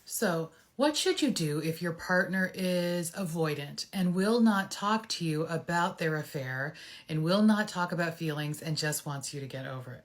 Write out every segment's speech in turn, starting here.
So, what should you do if your partner is avoidant and will not talk to you about their affair and will not talk about feelings and just wants you to get over it?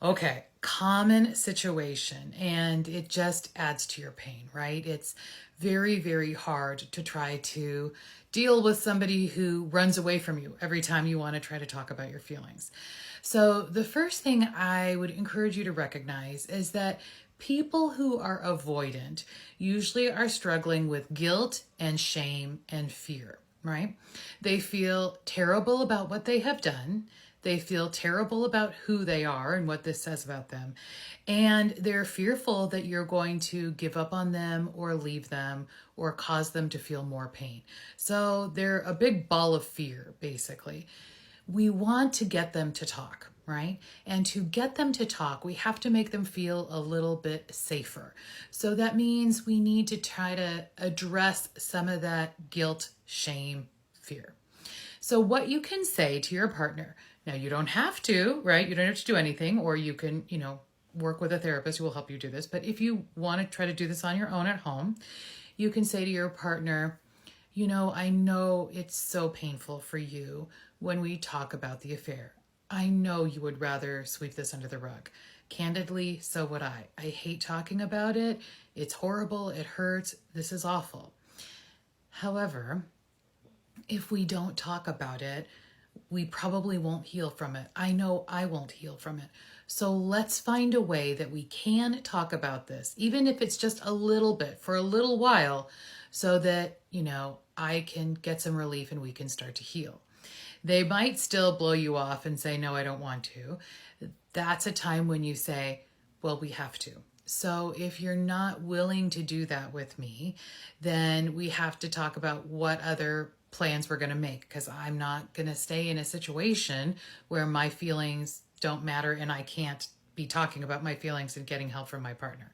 Okay, common situation, and it just adds to your pain, right? It's very, very hard to try to deal with somebody who runs away from you every time you want to try to talk about your feelings. So, the first thing I would encourage you to recognize is that people who are avoidant usually are struggling with guilt and shame and fear, right? They feel terrible about what they have done. They feel terrible about who they are and what this says about them. And they're fearful that you're going to give up on them or leave them or cause them to feel more pain. So they're a big ball of fear, basically. We want to get them to talk, right? And to get them to talk, we have to make them feel a little bit safer. So that means we need to try to address some of that guilt, shame, fear. So what you can say to your partner, now you don't have to, right? You don't have to do anything, or you can, work with a therapist who will help you do this. But if you want to try to do this on your own at home, you can say to your partner, I know it's so painful for you when we talk about the affair. I know you would rather sweep this under the rug. Candidly, so would I. I hate talking about it. It's horrible. It hurts. This is awful. However, if we don't talk about it, we probably won't heal from it. I know I won't heal from it. So let's find a way that we can talk about this, even if it's just a little bit for a little while, so that, I can get some relief and we can start to heal. They might still blow you off and say, no, I don't want to. That's a time when you say, well, we have to. So if you're not willing to do that with me, then we have to talk about what other plans we're going to make, because I'm not going to stay in a situation where my feelings don't matter and I can't be talking about my feelings and getting help from my partner.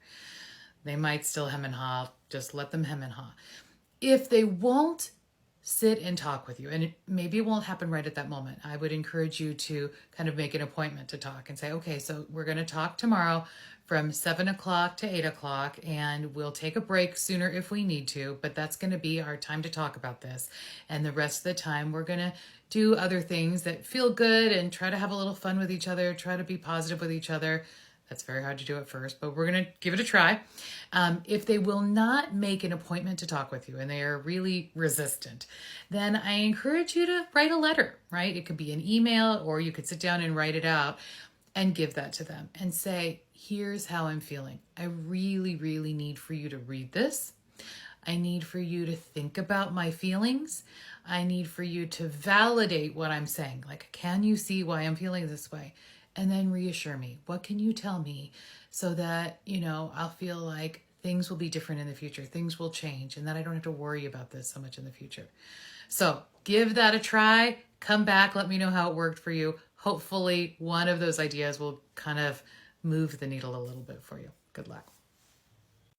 They might still hem and haw, just let them hem and haw. If they won't sit and talk with you, and maybe it won't happen right at that moment, I would encourage you to kind of make an appointment to talk and say, okay, so we're going to talk tomorrow from 7 o'clock to 8 o'clock, and we'll take a break sooner if we need to, but that's going to be our time to talk about this. And the rest of the time, we're going to do other things that feel good and try to have a little fun with each other, try to be positive with each other. That's very hard to do at first, but we're going to give it a try. If they will not make an appointment to talk with you and they are really resistant, then I encourage you to write a letter, right? It could be an email, or you could sit down and write it out and give that to them and say, here's how I'm feeling. I really, really need for you to read this. I need for you to think about my feelings. I need for you to validate what I'm saying. Like, can you see why I'm feeling this way? And then reassure me. What can you tell me so that, I'll feel like things will be different in the future. Things will change, and that I don't have to worry about this so much in the future. So give that a try. Come back. Let me know how it worked for you. Hopefully one of those ideas will kind of move the needle a little bit for you. Good luck.